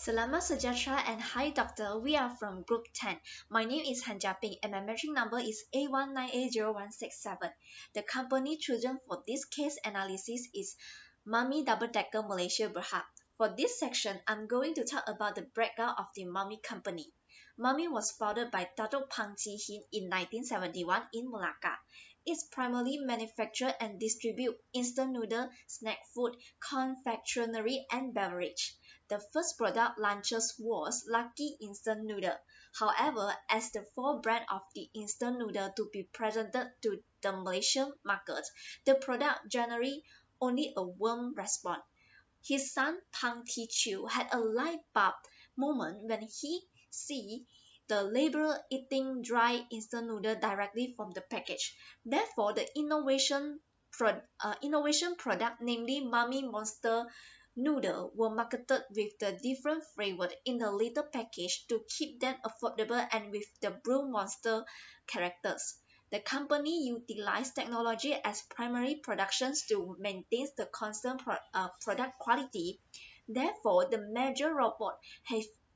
Selamat sejahtera and hi doctor, we are from group 10. My name is Han Japing and my metric number is A1980167. The company chosen for this case analysis is Mummy Double Decker Malaysia Berhad. For this section, I'm going to talk about the breakdown of the Mummy company. Mummy was founded by Datuk Pang Chi Hin in 1971 in Malacca. It primarily manufactures and distributes instant noodle, snack food, confectionery, and beverage. The first product launches was Lucky Instant Noodle. However, as the fourth brand of the instant noodle to be presented to the Malaysian market, the product generated only a warm response. His son Pang Ti Chiu had a light bulb moment when he see the laborer eating dry instant noodle directly from the package. Therefore, the innovation product, namely Mummy Monster Noodle, were marketed with the different flavors in the little package to keep them affordable and with the Blue Monster characters. The company utilized technology as primary productions to maintain the constant product quality. Therefore, the major robots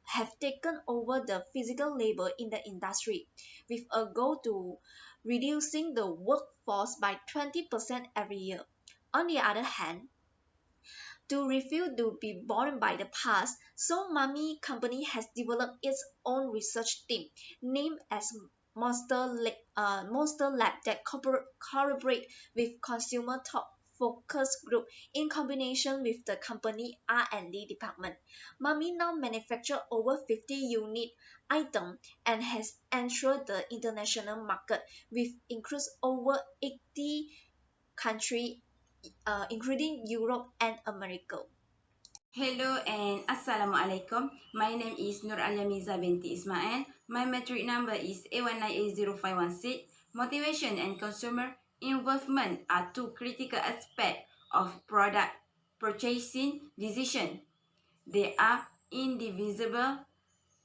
have taken over the physical labor in the industry, with a goal to reducing the workforce by 20% every year. On the other hand, to refuse to be born by the past, so Mummy Company has developed its own research team named as Monster Lab that collaborate with consumer top focus group in combination with the company R&D department. Mummy now manufacture over 50 unique items and has entered the international market with includes over 80 countries including Europe and America. Hello and Assalamualaikum. My name is Alyamiza binti Ismail. My metric number is A1980516. Motivation and consumer involvement are two critical aspects of product purchasing decision. They are indivisible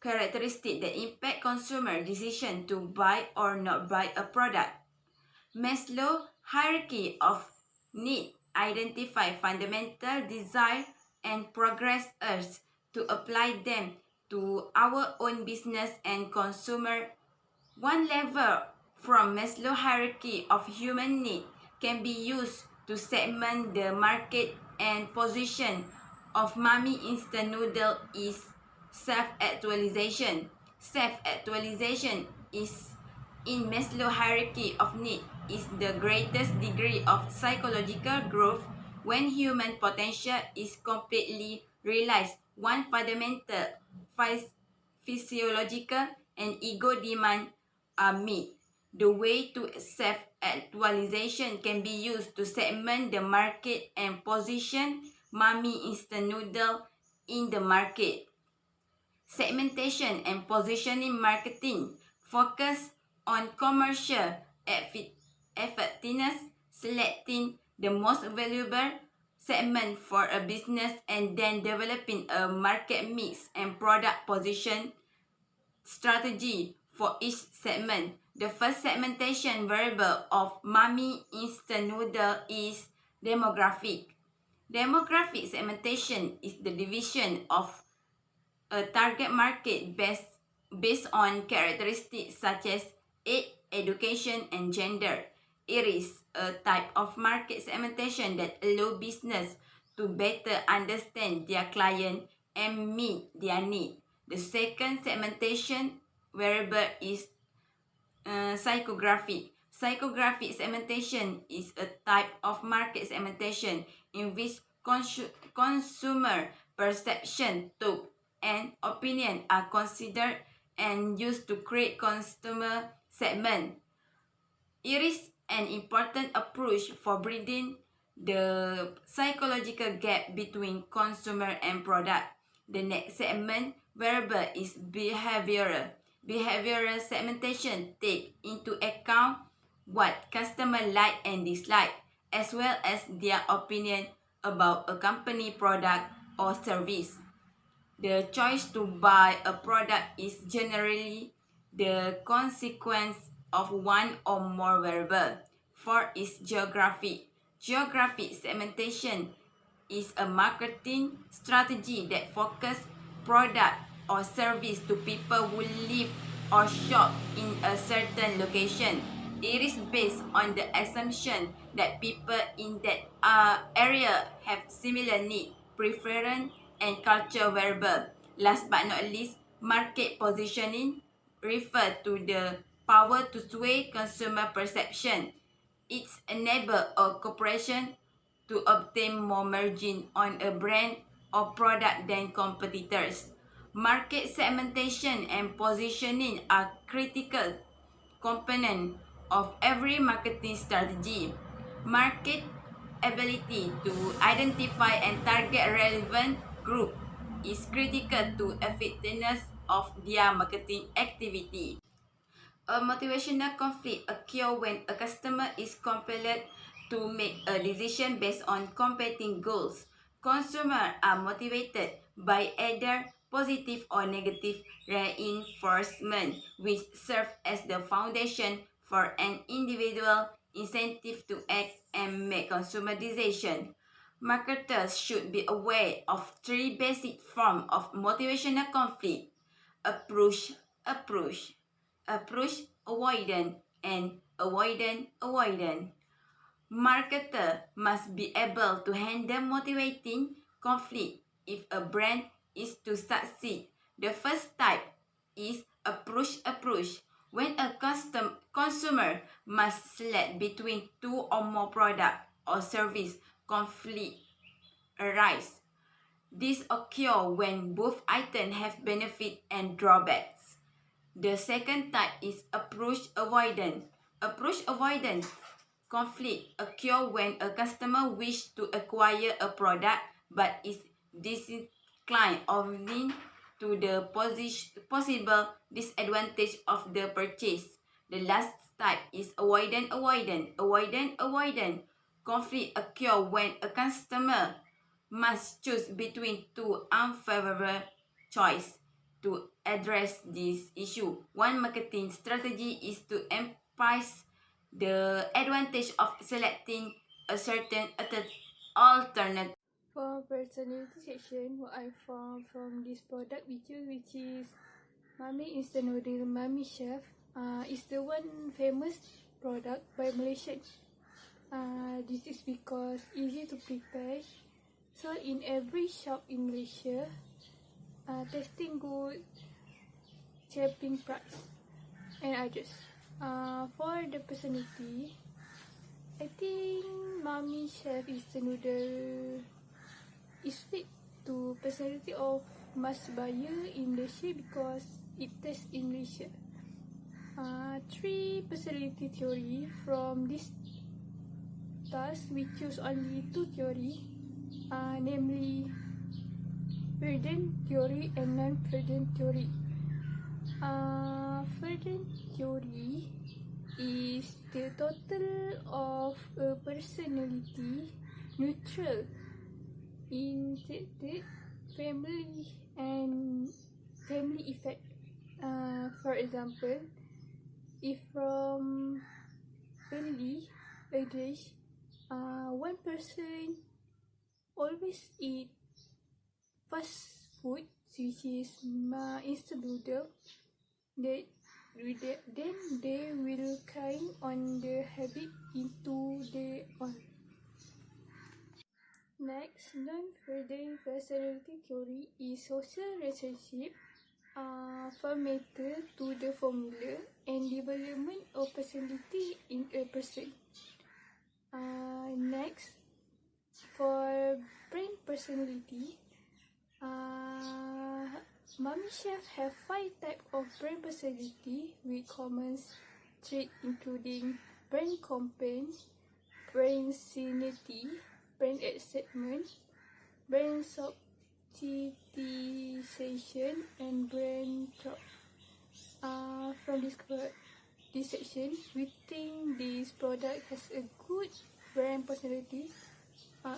characteristics that impact consumer decision to buy or not buy a product. Maslow's hierarchy of need identify fundamental desire and progress us to apply them to our own business and consumer. One level from Maslow's hierarchy of human need can be used to segment the market and position of Mummy Instant Noodle is self-actualization. Self-actualization is in Maslow's hierarchy of need is the greatest degree of psychological growth when human potential is completely realized. One fundamental physiological and ego demand are met. The way to self-actualization can be used to segment the market and position Mummy Instant Noodle in the market. Segmentation and positioning marketing focus on commercial effectiveness, selecting the most valuable segment for a business and then developing a market mix and product position strategy for each segment. The first segmentation variable of Mummy Instant Noodle is demographic. Demographic segmentation is the division of a target market based on characteristics such as age, education, and gender. It is a type of market segmentation that allows business to better understand their client and meet their need. The second segmentation variable is psychographic. Psychographic segmentation is a type of market segmentation in which consumer perception, thought, and opinion are considered and used to create consumer segment. It is an important approach for bridging the psychological gap between consumer and product. The next segment variable is behavioral. Behavioral segmentation takes into account what customers like and dislike, as well as their opinion about a company, product, or service. The choice to buy a product is generally the consequence of one or more variables. Fourth is geography. Geographic segmentation is a marketing strategy that focuses product or service to people who live or shop in a certain location. It is based on the assumption that people in that area have similar need, preference, and culture variable. Last but not least, market positioning refer to the power to sway consumer perception. It enables a corporation to obtain more margin on a brand or product than competitors. Market segmentation and positioning are critical components of every marketing strategy. Market ability to identify and target relevant group is critical to effectiveness of their marketing activity. A motivational conflict occurs when a customer is compelled to make a decision based on competing goals. Consumers are motivated by either positive or negative reinforcement, which serve as the foundation for an individual incentive to act and make consumer decisions. Marketers should be aware of three basic forms of motivational conflict: approach, approach, approach avoidance, and avoidance. Marketer must be able to handle motivating conflict if a brand is to succeed. The first type is approach. When a consumer must select between two or more product or service, conflict arise. This occurs when both items have benefit and drawbacks. The second type is approach avoidance. Approach avoidance conflict occurs when a customer wishes to acquire a product but is disinclined owing to the possible disadvantage of the purchase. The last type is avoidance conflict occurs when a customer must choose between two unfavorable choices. To address this issue, one marketing strategy is to emphasize the advantage of selecting a certain alternative. For personality section, what I found from this product picture, which is Mami Instant Noodle Mami Chef, is the one famous product by Malaysian. This is because easy to prepare, sold in every shop in Malaysia, tasting good, shipping price, and others. For the personality, I think Mami Chef Instant Noodle is fit to personality of mass buyer in Malaysia because it tastes in Malaysia. Three personality theory from this task, we choose only two theory, namely Verdant theory and non-Verdant theory. Verdant theory is the total of a personality neutral in family and family effect. For example, if from early age, one person always eat fast food, which is instant noodle, then they will kind on the habit into the on. Next, non-Verdant personality theory is social relationship, formatter to the formula and development of personality in a person. Next, for brain personality, Mami Chef have 5 types of brain personality with common traits including brain complaint, brain sanity, brain excitement, brain subtilization, and brain thought. From this section, we think this product has a good brand personality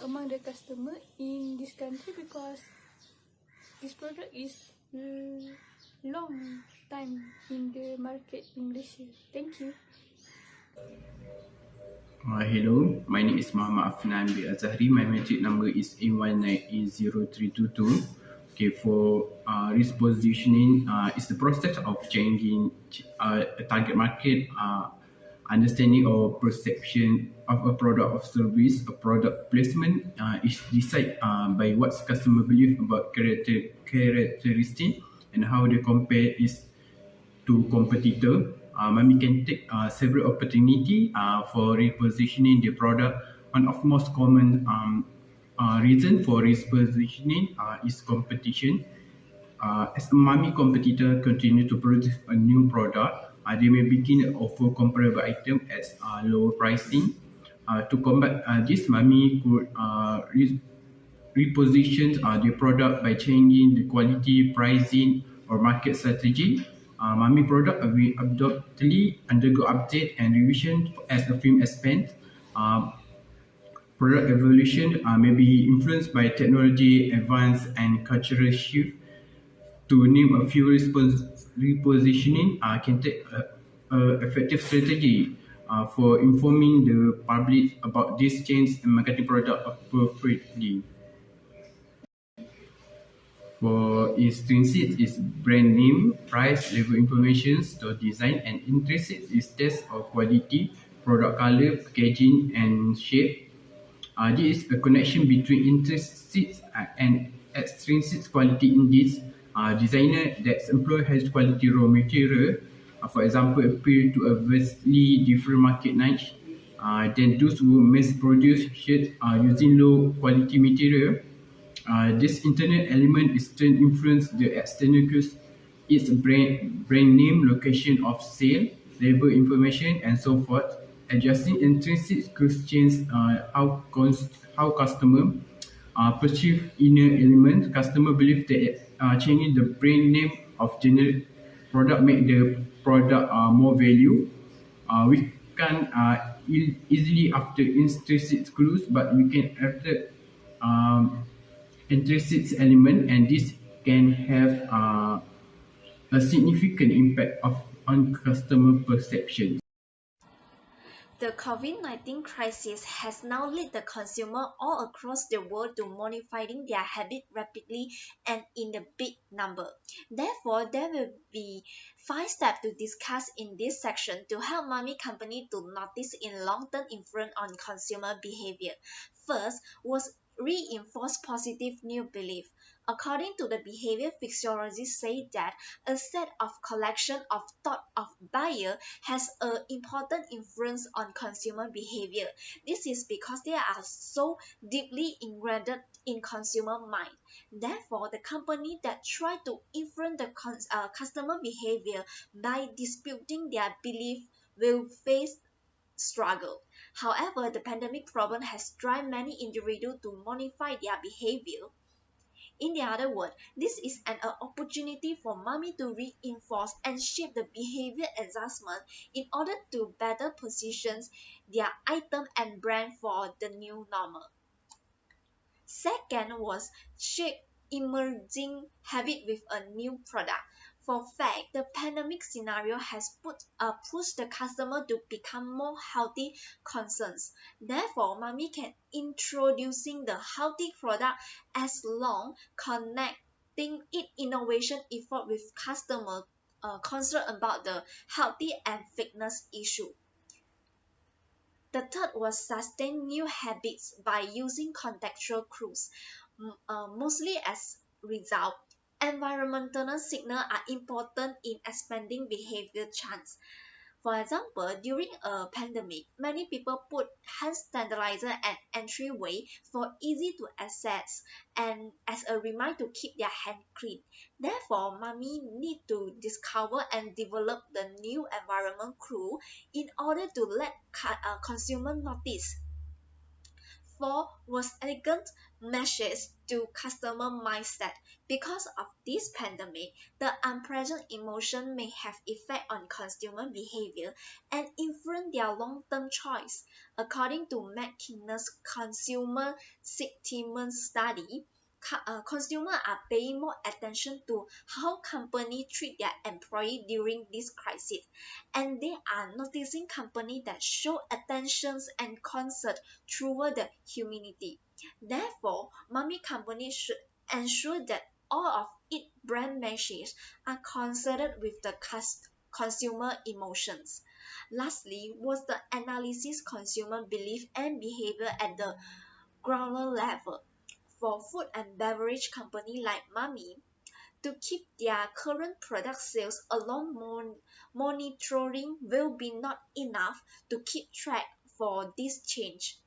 among the customer in this country because this product is long time in the market in Malaysia. Thank you. Hello, my name is Muhammad AFNAN bin AZHARI. My metric number is A19A0322. Okay, for risk positioning, it's the process of changing a target market, understanding or perception of a product or service. A product placement is decided by what customer believe about characteristic and how they compare is to competitor. Mami can take several opportunity for repositioning the product. One of most common reason for repositioning is competition. As a Mami competitor continue to produce a new product, they may begin to offer comparable item at lower pricing. To combat this, Mami could reposition their product by changing the quality, pricing, or market strategy. Mami product will undoubtedly undergo update and revision as the film expands. Product evolution may be influenced by technology advance and cultural shift. To name a few, repositioning can take a effective strategy for informing the public about these changes and marketing product appropriately. For intrinsic is brand name, price, level information, store design, and intrinsic is test of quality, product color, packaging, and shape. This is a connection between intrinsic and extrinsic quality in this. Designer that employ high quality raw material, for example, appeal to a vastly different market niche than those who mass produce shirts using low quality material. This internal element is then influence the external cues, its brand name, location of sale, label information, and so forth. Adjusting intrinsic cues change how customer perceive inner elements. Customer believe that changing the brand name of generic product make the product more value. We can easily after intrinsic clues, but we can after intrinsic element, and this can have a significant impact on customer perception. The COVID-19 crisis has now led the consumer all across the world to modifying their habit rapidly and in a big number. Therefore, there will be 5 steps to discuss in this section to help Mami Company to notice in long-term influence on consumer behavior. First was reinforce positive new belief. According to the behavior physiology say that a set of collection of thought of buyer has an important influence on consumer behavior. This is because they are so deeply ingrained in consumer mind. Therefore, the company that try to influence the customer behavior by disputing their belief will face struggle. However, the pandemic problem has driven many individuals to modify their behavior. In the other word, this is an opportunity for Mami to reinforce and shape the behavior adjustment in order to better position their item and brand for the new normal. Second was shape emerging habit with a new product. For fact, the pandemic scenario has pushed the customer to become more healthy conscious. Therefore, Mami can introducing the healthy product as long connecting it innovation effort with customer concerned about the healthy and fitness issue. The third was sustain new habits by using contextual clues. Mostly as result, environmental signals are important in expanding behavior chance. For example, during a pandemic, many people put hand sanitizer at entryway for easy to access and as a reminder to keep their hand clean. Therefore, Mami need to discover and develop the new environment clue in order to let consumer notice. 4 was elegant message to customer mindset. Because of this pandemic, the unpleasant emotion may have effect on consumer behavior and influence their long-term choice. According to McKinney's consumer sentiment study, consumers are paying more attention to how companies treat their employees during this crisis, and they are noticing companies that show attentions and concern toward the humanity. Therefore, Mami Company should ensure that all of its brand messages are concerned with the consumer emotions. Lastly, was the analysis consumer belief and behavior at the granular level. For food and beverage company like Mami, to keep their current product sales alone, monitoring will be not enough to keep track for this change.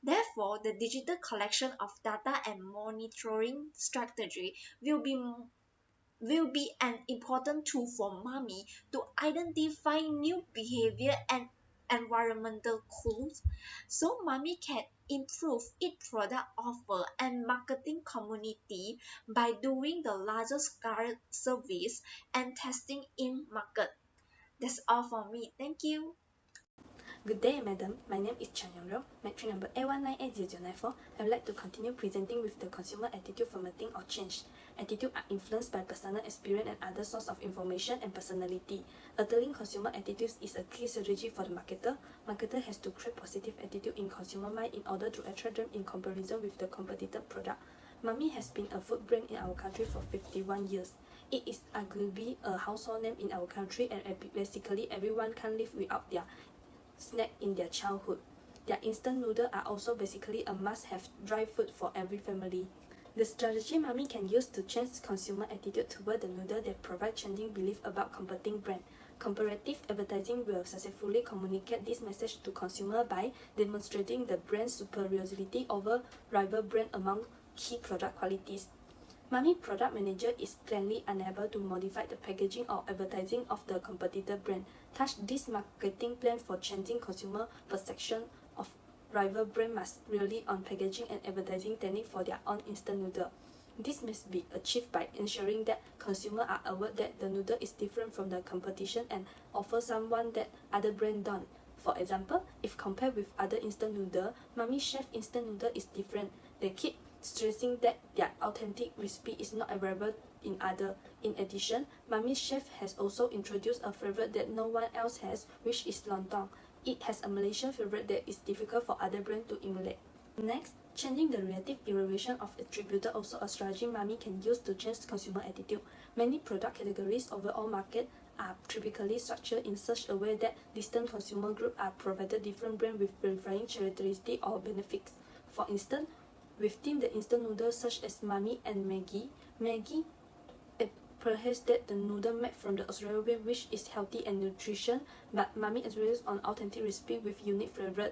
Therefore, the digital collection of data and monitoring strategy will be an important tool for Mami to identify new behavior and environmental clues so Mami can improve its product offer and marketing community by doing the larger scale surveys and testing in market. That's all for me. Thank you. Good day, madam. My name is Chan Yongrong, metric number A1980094. I would like to continue presenting with the consumer attitude formatting or change. Attitude are influenced by personal experience and other source of information and personality. Altering consumer attitudes is a key strategy for the marketer. Marketer has to create positive attitude in consumer mind in order to attract them in comparison with the competitor product. Mami has been a food brand in our country for 51 years. It is arguably a household name in our country, and basically everyone can live without their snack in their childhood. Their instant noodles are also basically a must-have dry food for every family. The strategy Mami can use to change consumer attitude toward the noodle that provide changing belief about competing brand. Comparative advertising will successfully communicate this message to consumer by demonstrating the brand's superiority over rival brand among key product qualities. Mami product manager is plainly unable to modify the packaging or advertising of the competitor brand. Thus, this marketing plan for changing consumer perception of rival brand must rely on packaging and advertising technique for their own instant noodle. This must be achieved by ensuring that consumers are aware that the noodle is different from the competition and offer someone that other brand don't. For example, if compared with other instant noodle, Mami Chef instant noodle is different. They keep stressing that their authentic recipe is not available in other. In addition, Mami Chef has also introduced a favorite that no one else has, which is lontong. It has a Malaysian favorite that is difficult for other brands to emulate. Next, changing the relative evaluation of attribute also a strategy Mami can use to change consumer attitude. Many product categories overall market are typically structured in such a way that distinct consumer groups are provided different brands with varying characteristics or benefits. For instance, within the instant noodles such as Mami and Maggi perhaps that the noodle made from the Australian which is healthy and nutrition, but Mami is based on authentic recipe with unique flavor.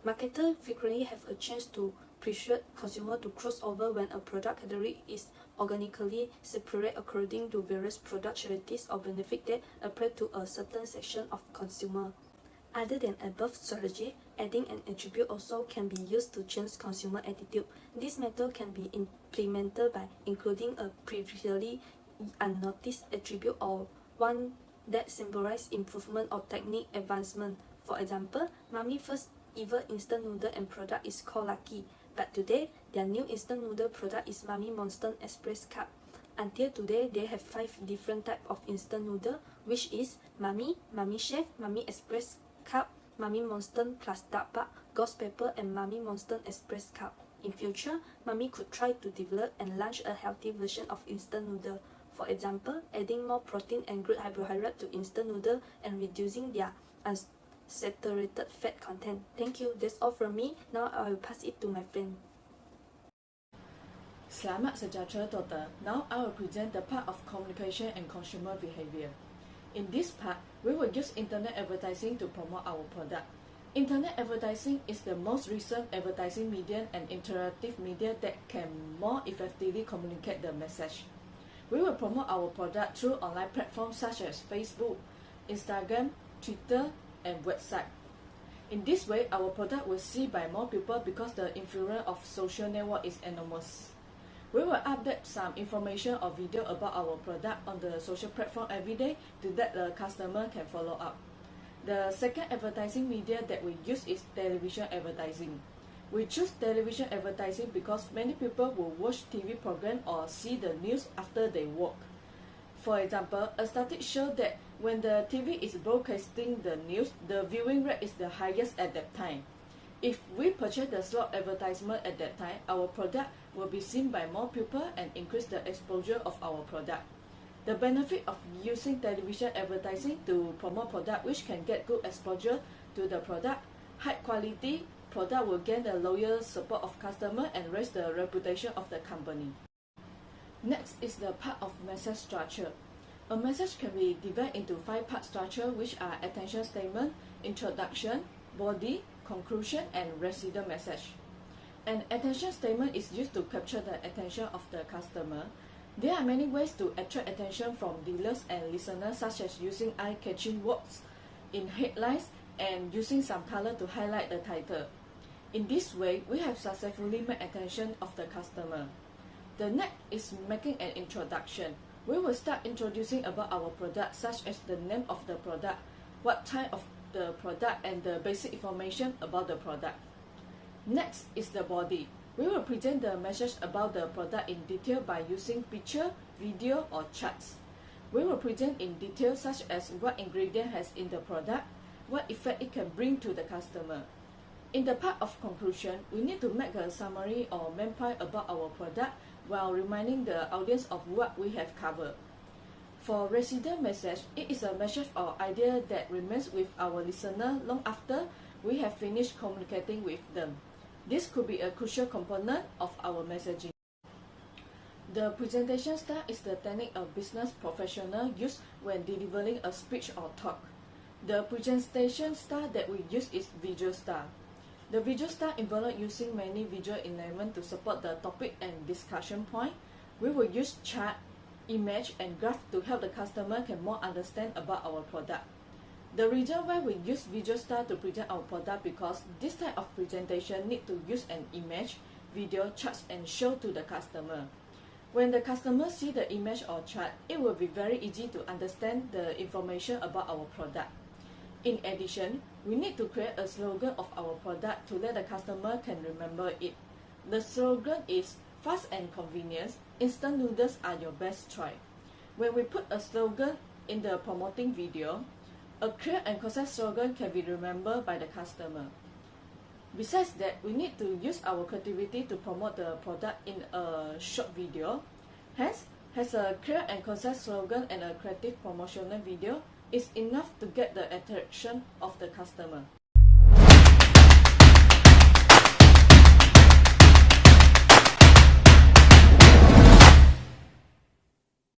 Marketers frequently have a chance to persuade consumers to cross over when a product category is organically separate according to various product charities or benefits that apply to a certain section of consumer. Other than above strategy, adding an attribute also can be used to change consumer attitude. This method can be implemented by including a previously unnoticed attribute or one that symbolizes improvement or technique advancement. For example, Mami first ever instant noodle and product is called Lucky, but today their new instant noodle product is Mami Monster Express Cup. Until today, they have 5 different types of instant noodle, which is Mami, Mami Chef, Mami Express Cup, Mami Monster plus Dark Bug, Ghost Pepper, and Mami Monster Express Cup. In future, Mami could try to develop and launch a healthy version of instant noodle. For example, adding more protein and good carbohydrate to instant noodle and reducing their unsaturated fat content. Thank you. That's all from me. Now I will pass it to my friend. Selamat sejahtera total. Now I will present the part of communication and consumer behavior. In this part, we will use internet advertising to promote our product. Internet advertising is the most recent advertising medium and interactive media that can more effectively communicate the message. We will promote our product through online platforms such as Facebook, Instagram, Twitter, and website. In this way, our product will see by more people because the influence of social network is enormous. We will update some information or video about our product on the social platform every day so that the customer can follow up. The second advertising media that we use is television advertising. We choose television advertising because many people will watch TV program or see the news after they work. For example, a study showed that when the TV is broadcasting the news, the viewing rate is the highest at that time. If we purchase the slot advertisement at that time, our product will be seen by more people and increase the exposure of our product. The benefit of using television advertising to promote product which can get good exposure to the product, high quality product will gain the loyal support of customer and raise the reputation of the company. Next is the part of message structure. A message can be divided into 5-part structure which are attention statement, introduction, body, conclusion, and residual message. An attention statement is used to capture the attention of the customer. There are many ways to attract attention from dealers and listeners, such as using eye-catching words in headlines and using some color to highlight the title. In this way, we have successfully made attention of the customer. The next is making an introduction. We will start introducing about our product, such as the name of the product, what type of the product, and the basic information about the product. Next is the body. We will present the message about the product in detail by using picture, video, or charts. We will present in detail such as what ingredient has in the product, what effect it can bring to the customer. In the part of conclusion, we need to make a summary or main point about our product while reminding the audience of what we have covered. For residual message, it is a message or idea that remains with our listener long after we have finished communicating with them. This could be a crucial component of our messaging. The presentation style is the technique a business professional use when delivering a speech or talk. The presentation style that we use is visual style. The visual style involves using many visual elements to support the topic and discussion point. We will use chart, image, and graph to help the customer can more understand about our product. The reason why we use visual style to present our product because this type of presentation need to use an image, video, charts, and show to the customer. When the customer see the image or chart, it will be very easy to understand the information about our product. In addition, we need to create a slogan of our product to let the customer can remember it. The slogan is fast and convenience, instant noodles are your best try. When we put a slogan in the promoting video, a clear and concise slogan can be remembered by the customer. Besides that, we need to use our creativity to promote the product in a short video. Hence, has a clear and concise slogan and a creative promotional video is enough to get the attention of the customer.